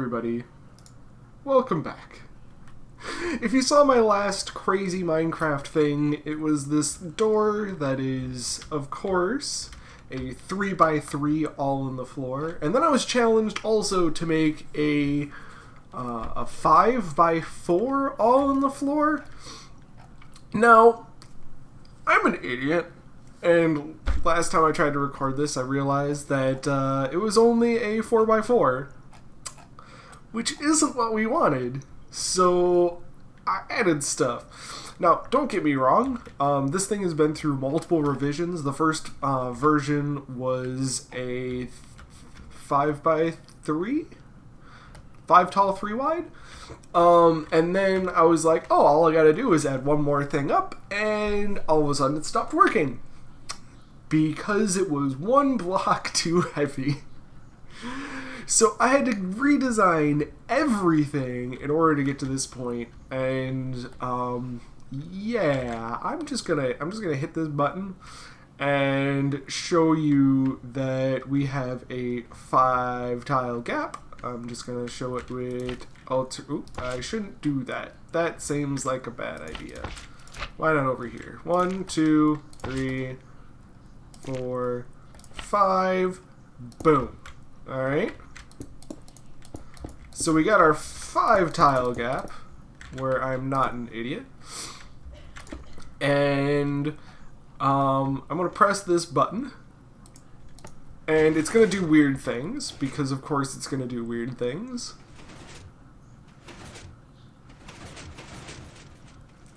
everybody. Welcome back. If you saw my last crazy Minecraft thing, it was this door that is, of course, a 3x3 all on the floor. And then I was challenged also to make a 5x4 all on the floor. Now, I'm an idiot. And last time I tried to record this, I realized that it was only a 4x4, which isn't what we wanted. So I added stuff. Now, don't get me wrong. This thing has been through multiple revisions. The first version was a 5x3, 5 tall, 3 wide. And then I was like, oh, all I gotta do is add one more thing up, and all of a sudden it stopped working. Because it was one block too heavy. So I had to redesign everything in order to get to this point. And yeah, I'm just gonna hit this button and show you that we have a 5 tile gap. I'm just gonna show it with I shouldn't do that. That seems like a bad idea. Why not over here? 1, 2, 3, 4, 5, boom. Alright. So we got our 5 tile gap, where I'm not an idiot. And I'm going to press this button. And it's going to do weird things, because of course it's going to do weird things.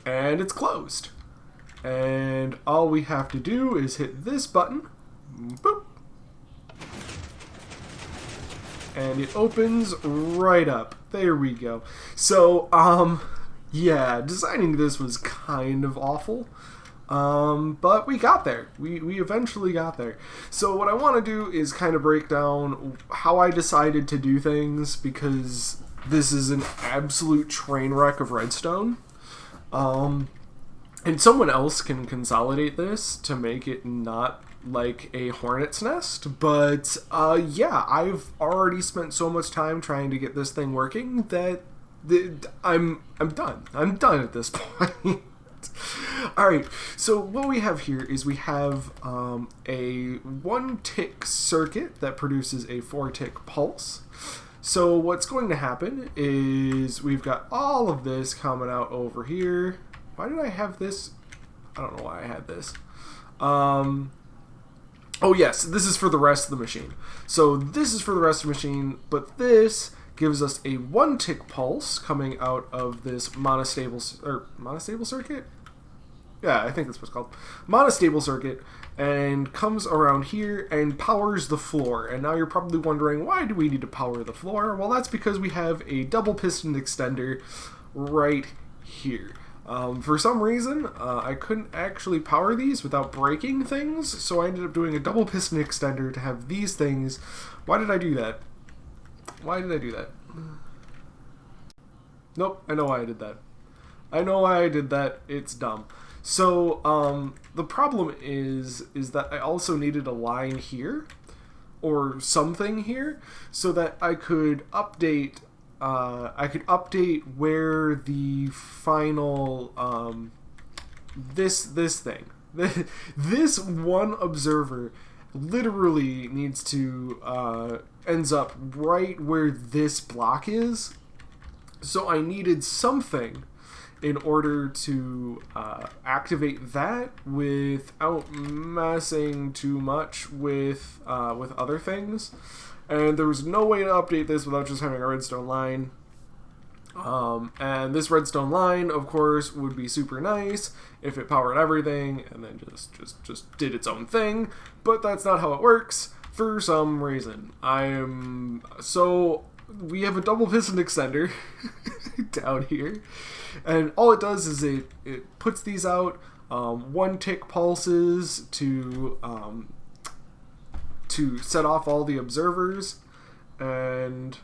And it's closed. And all we have to do is hit this button, boop, and it opens right up. There we go. So, yeah, designing this was kind of awful, but we got there. We eventually got there. So what I want to do is kind of break down how I decided to do things, because this is an absolute train wreck of redstone. And someone else can consolidate this to make it not like a hornet's nest, but yeah, I've already spent so much time trying to get this thing working that I'm done. I'm done at this point. Alright, so what we have here is we have a 1 tick circuit that produces a 4 tick pulse. So what's going to happen is we've got all of this coming out over here. Why did I have this? I don't know why I had this. Oh yes, this is for the rest of the machine. So this is for the rest of the machine, but this gives us a 1 tick pulse coming out of this monostable circuit? Yeah, I think that's what it's called. Monostable circuit, and comes around here and powers the floor. And now you're probably wondering, why do we need to power the floor? Well, that's because we have a double piston extender right here. For some reason, I couldn't actually power these without breaking things, so I ended up doing a double piston extender to have these things. Why did I do that? Why did I do that? Nope, I know why I did that. I know why I did that. It's dumb. So, the problem is that I also needed a line here, or something here, so that I could update where the final, this thing, this one observer literally needs to, ends up right where this block is. So I needed something in order to activate that without messing too much with other things. And there was no way to update this without just having a redstone line. And this redstone line, of course, would be super nice if it powered everything and then just did its own thing. But that's not how it works for some reason. So we have a double piston extender down here. And all it does is it puts these out 1 tick pulses to set off all the observers, and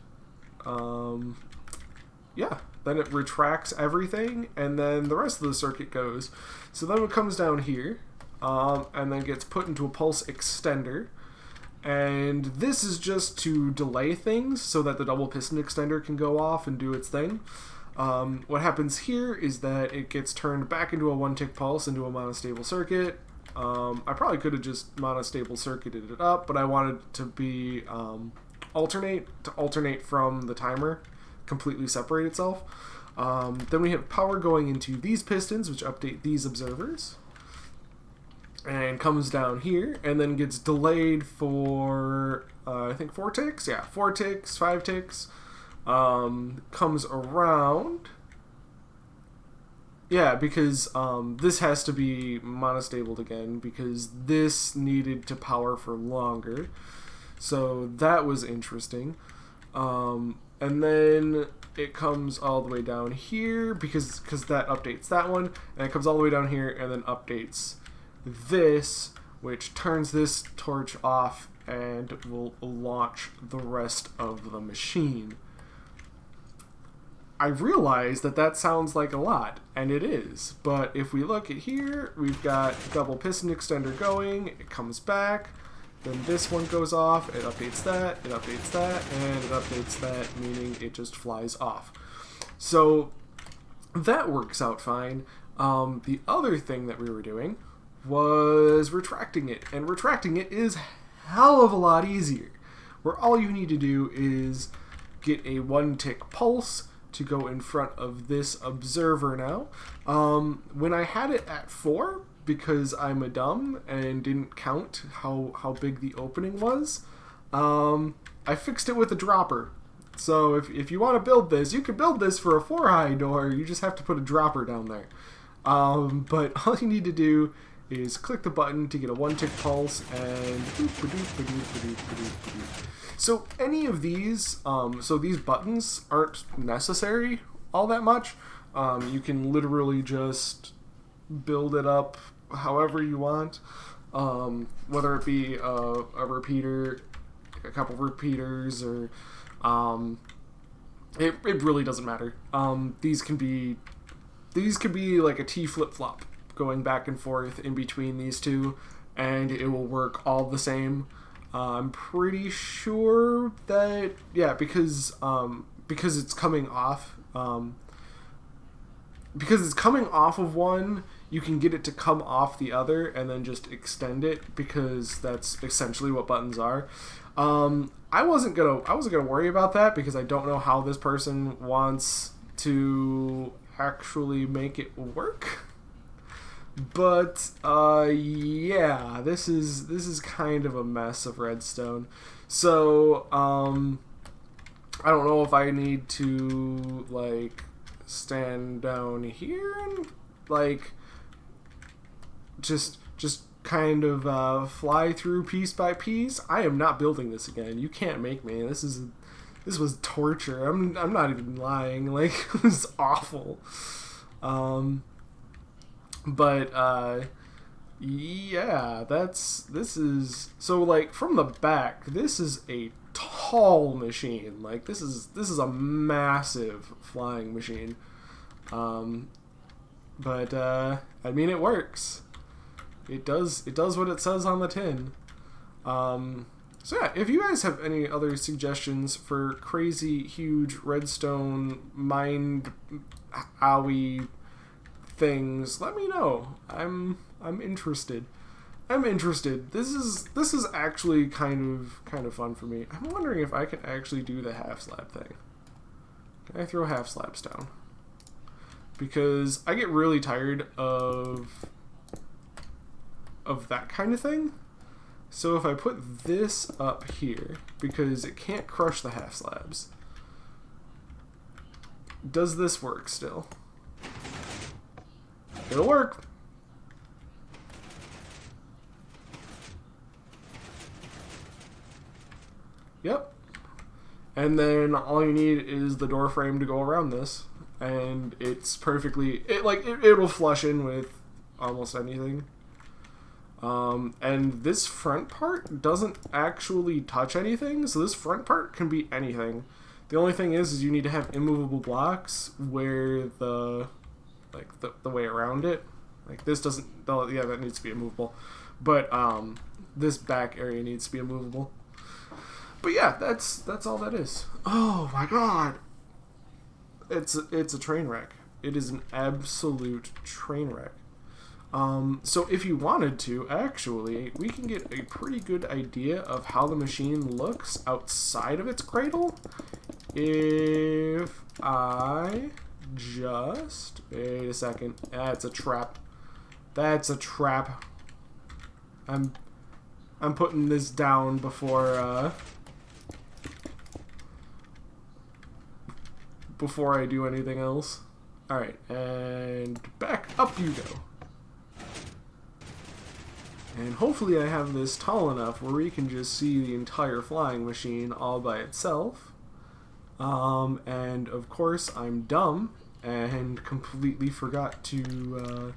yeah, then it retracts everything, and then the rest of the circuit goes. So then it comes down here, and then gets put into a pulse extender, And this is just to delay things so that the double piston extender can go off and do its thing. What happens here is that it gets turned back into a one-tick pulse into a monostable circuit. I probably could have just monostable circuited it up, but I wanted it to be alternate from the timer, completely separate itself. Then we have power going into these pistons, which update these observers, and comes down here, and then gets delayed for, I think 4 ticks? Yeah, 4 ticks, 5 ticks. Comes around. Yeah, because this has to be monostabled again, because this needed to power for longer. So that was interesting. And then it comes all the way down here, because that updates that one, and it comes all the way down here, and then updates this, which turns this torch off and will launch the rest of the machine. I realize that sounds like a lot, and it is, but if we look at here, we've got double piston extender going, it comes back, then this one goes off, it updates that, and it updates that, meaning it just flies off. So that works out fine. The other thing that we were doing was retracting it, and retracting it is hell of a lot easier, where all you need to do is get a 1-tick pulse to go in front of this observer now. When I had it at 4, because I'm a dumb and didn't count how big the opening was, I fixed it with a dropper. So if you want to build this, you can build this for a 4-high door, you just have to put a dropper down there. But all you need to do is click the button to get a 1-tick pulse, and so any of these, so these buttons aren't necessary all that much. You can literally just build it up however you want, whether it be a repeater, a couple repeaters, or it really doesn't matter. These can be like a T flip-flop going back and forth in between these two, and it will work all the same. I'm pretty sure that, yeah, because it's coming off, because it's coming off of one, you can get it to come off the other and then just extend it, because that's essentially what buttons are. I wasn't gonna worry about that, because I don't know how this person wants to actually make it work. But yeah, this is kind of a mess of redstone. So I don't know if I need to like stand down here and like just kind of fly through piece by piece. I am not building this again. You can't make me. This was torture. I'm not even lying. Like, it was awful. But yeah, this is so, like, from the back, this is a tall machine. Like, this is a massive flying machine. But I mean, it works. It does what it says on the tin. So yeah, if you guys have any other suggestions for crazy huge redstone mind owie things, let me know. I'm interested. This is actually kind of fun for me. I'm wondering if I can actually do the half slab thing. Can I throw half slabs down? Because I get really tired of that kind of thing. So if I put this up here, because it can't crush the half slabs, does this work still? It'll work. Yep. And then all you need is the door frame to go around this, and it's perfectly, it'll flush in with almost anything. And this front part doesn't actually touch anything, so this front part can be anything. The only thing is you need to have immovable blocks where the way around it. Like, this doesn't, yeah, that needs to be immovable. But this back area needs to be immovable. But yeah, that's all that is. Oh my god. It's a train wreck. It is an absolute train wreck. So if you wanted to, actually, we can get a pretty good idea of how the machine looks outside of its cradle. If I just... Wait a second. That's a trap. That's a trap. I'm putting this down before I do anything else. Alright, and back up you go. And hopefully I have this tall enough where we can just see the entire flying machine all by itself. And of course I'm dumb and completely forgot to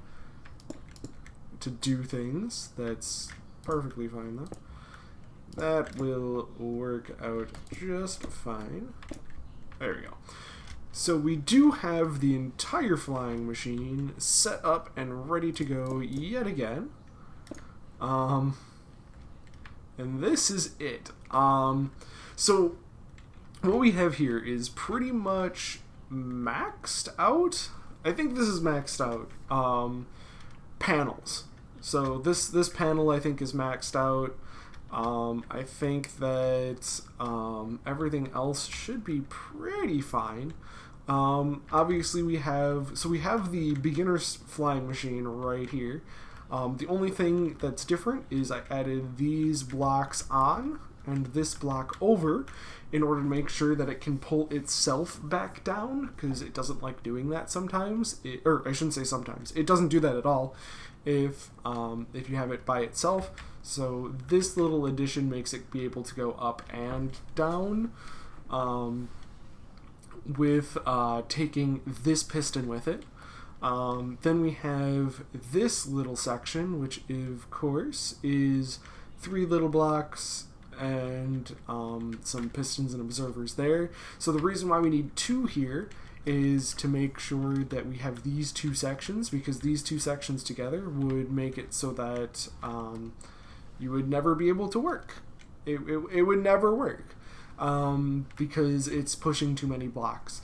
do things. That's perfectly fine though. That will work out just fine. There we go. So we do have the entire flying machine set up and ready to go yet again. And this is it. So what we have here is pretty much maxed out. I think this is maxed out. Panels. So this panel I think is maxed out. I think that everything else should be pretty fine. Obviously we have the beginner's flying machine right here. The only thing that's different is I added these blocks on and this block over in order to make sure that it can pull itself back down, because it doesn't like doing that sometimes. Or I shouldn't say sometimes. It doesn't do that at all if you have it by itself. So this little addition makes it be able to go up and down with taking this piston with it. Then we have this little section, which of course is 3 little blocks and some pistons and observers there. So the reason why we need 2 here is to make sure that we have these 2 sections, because these 2 sections together would make it so that you would never be able to work. It would never work because it's pushing too many blocks.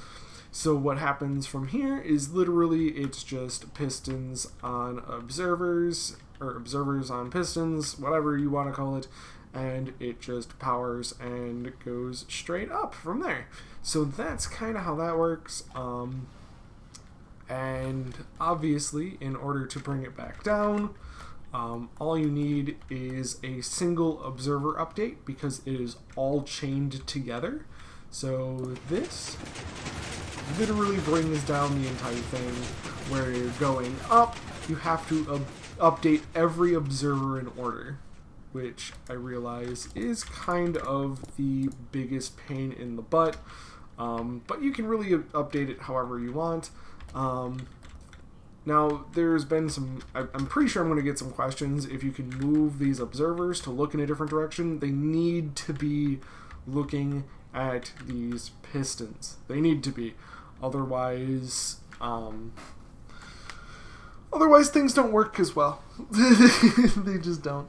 So what happens from here is literally it's just pistons on observers, or observers on pistons, whatever you want to call it, and it just powers and goes straight up from there. So that's kind of how that works. And obviously, in order to bring it back down, all you need is a single observer update, because it is all chained together. So this literally brings down the entire thing. Where you're going up, you have to update every observer in order, which I realize is kind of the biggest pain in the butt, but you can really update it however you want. Now, there's been some... I'm pretty sure I'm going to get some questions if you can move these observers to look in a different direction. They need to be looking at these pistons. They need to be. Otherwise things don't work as well. They just don't.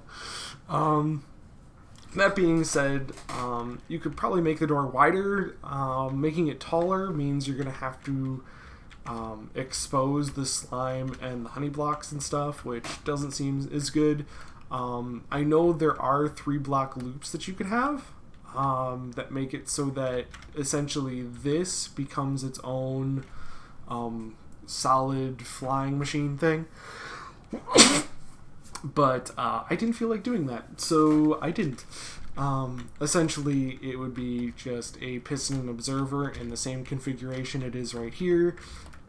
That being said, you could probably make the door wider. Making it taller means you're going to have to expose the slime and the honey blocks and stuff, which doesn't seem as good. I know there are 3-block loops that you could have that make it so that essentially this becomes its own solid flying machine thing. But I didn't feel like doing that, so I didn't. Essentially, it would be just a piston and observer in the same configuration it is right here,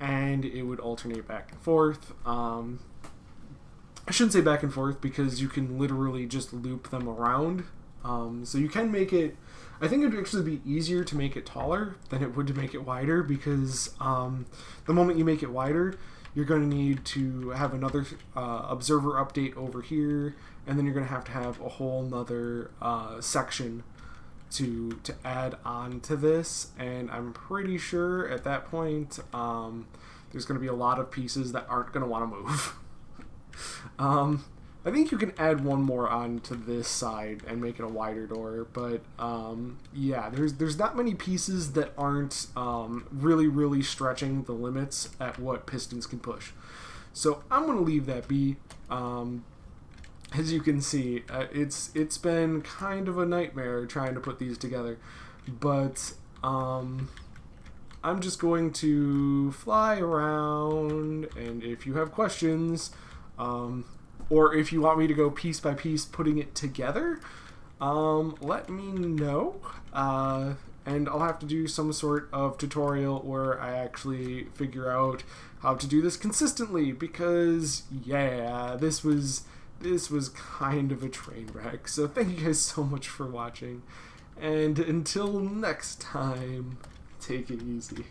and it would alternate back and forth. I shouldn't say back and forth, because you can literally just loop them around. So you can make it... I think it would actually be easier to make it taller than it would to make it wider, because the moment you make it wider, you're going to need to have another observer update over here, and then you're going to have a whole nother section to add on to this, and I'm pretty sure at that point there's going to be a lot of pieces that aren't going to want to move. I think you can add one more on to this side and make it a wider door, but yeah, there's not many pieces that aren't really stretching the limits at what pistons can push. So I'm going to leave that be. As you can see, it's been kind of a nightmare trying to put these together, but I'm just going to fly around, and if you have questions, or if you want me to go piece by piece putting it together, let me know, and I'll have to do some sort of tutorial where I actually figure out how to do this consistently, because yeah, this was kind of a train wreck. So thank you guys so much for watching, and until next time, take it easy.